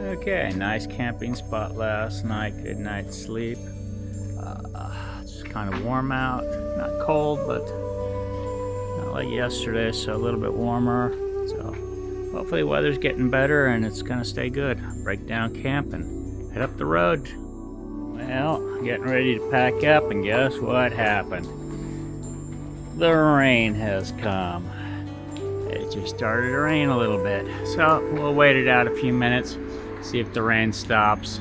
Okay, nice camping spot last night. Good night's sleep. It's kind of warm out. Not cold, but not like yesterday, so a little bit warmer. So hopefully the weather's getting better and it's gonna stay good. Break down camp and head up the road. Well, getting ready to pack up, and guess what happened? The rain has come. It just started to rain a little bit, so we'll wait it out a few minutes, see if the rain stops,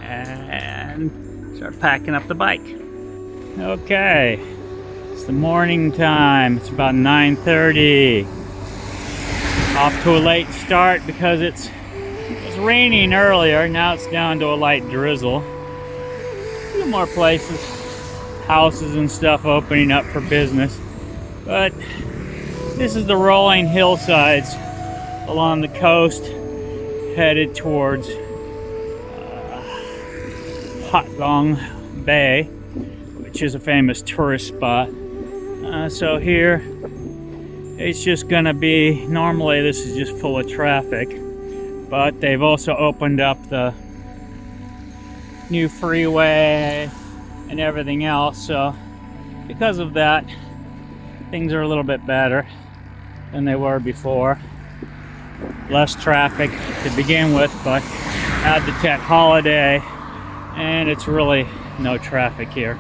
and start packing up the bike. Okay, it's the morning time. It's about 9:30. Off to a late start because it was raining earlier. Now it's down to a light drizzle. A few more places, houses and stuff opening up for business, but this is the rolling hillsides along the coast headed towards Hot Gong Bay, which is a famous tourist spot. So here it's just gonna be, normally this is just full of traffic, but they've also opened up the new freeway and everything else, so because of that things are a little bit better than they were before. Less traffic to begin with, but add the Tet holiday and it's really no traffic here.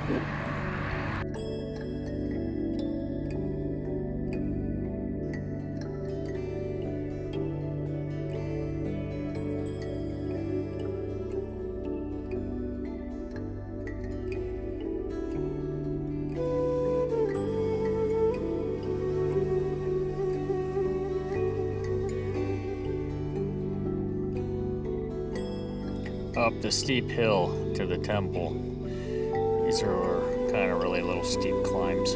Up the steep hill to the temple. These are kind of really little steep climbs.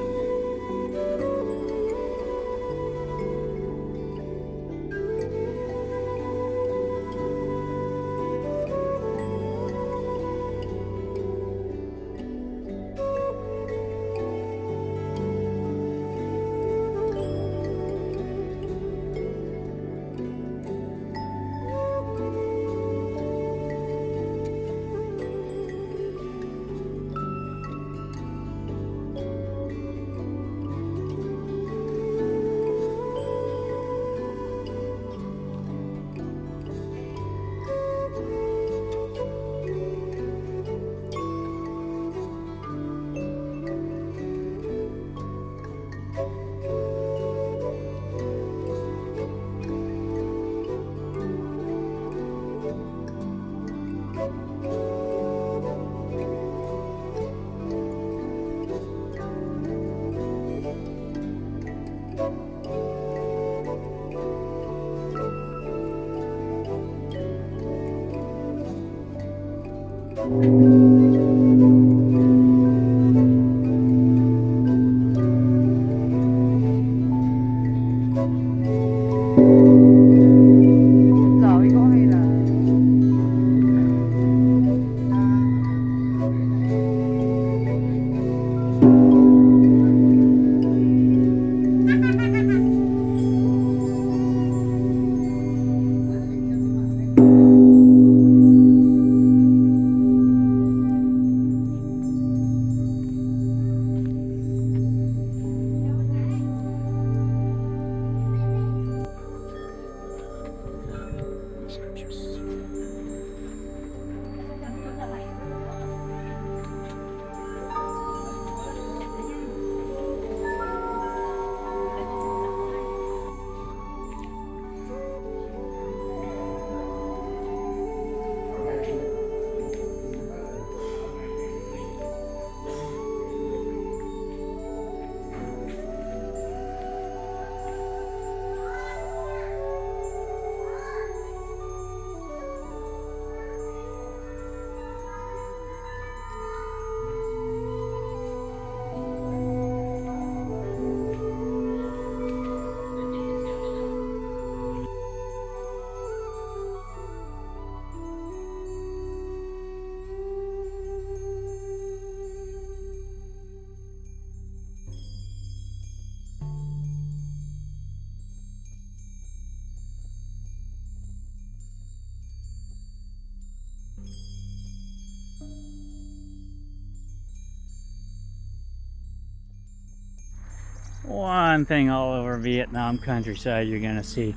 one thing all over Vietnam countryside you're gonna see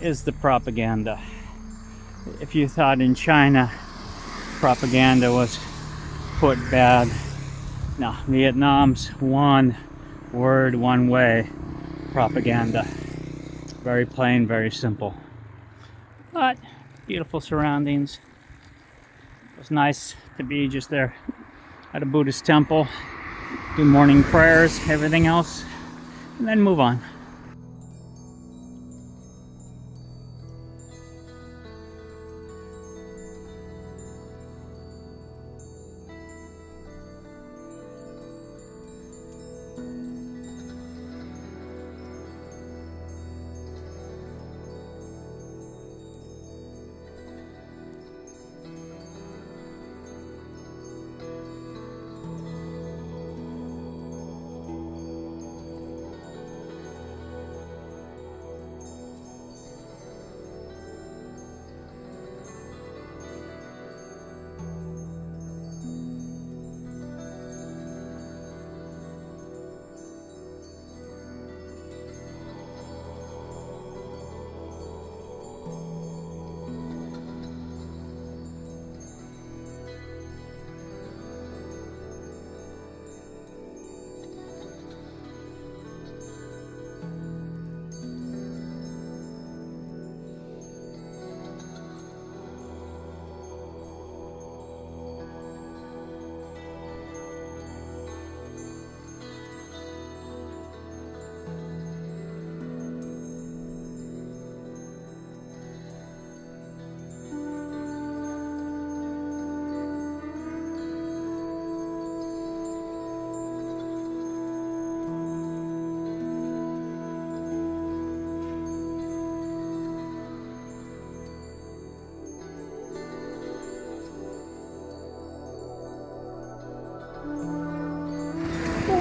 is the propaganda. If you thought in China propaganda was put bad, no, Vietnam's one word, one way propaganda. Very plain, very simple. But beautiful surroundings. It was nice to be just there at a Buddhist temple, do morning prayers, everything else, and then move on.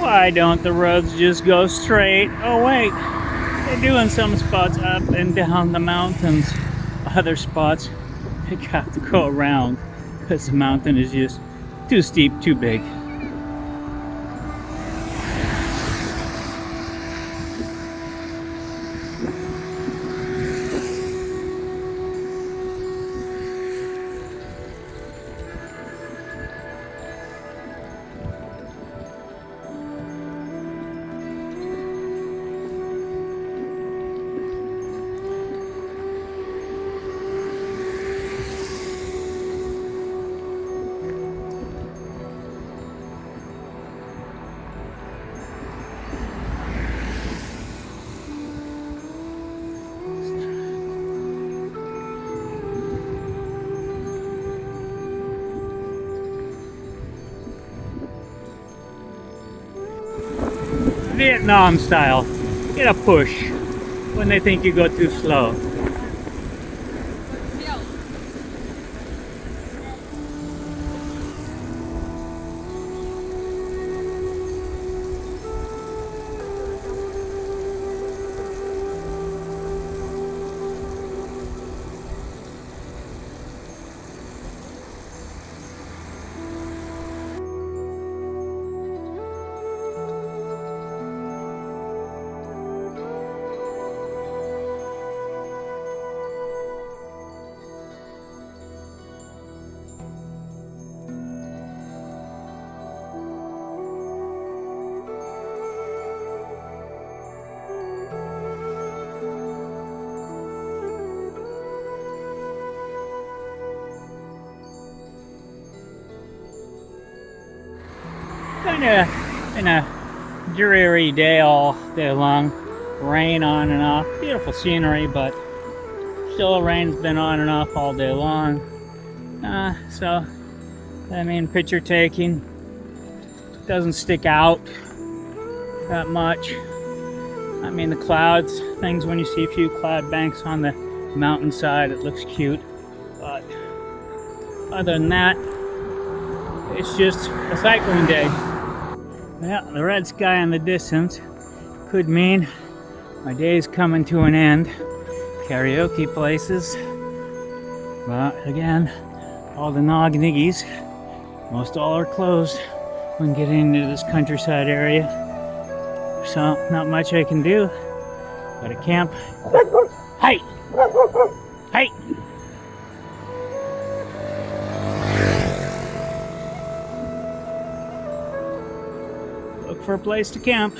Why don't the roads just go straight? Oh wait, they do in some spots, up and down the mountains. Other spots, you got to go around because the mountain is just too steep, too big. Vietnam style. Get a push when they think you go too slow. Been a dreary day all day long. Rain on and off. Beautiful scenery, but still rain's been on and off all day long. So, I mean, picture taking doesn't stick out that much. I mean, the clouds, things when you see a few cloud banks on the mountainside, it looks cute. But other than that, it's just a cycling day. Well, the red sky in the distance could mean my day's coming to an end. Karaoke places. But again, all the nog-niggies, most all are closed when getting into this countryside area. so not much I can do. Gotta camp. Hey! Hey! Look for a place to camp.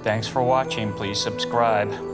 Thanks for watching. Please subscribe.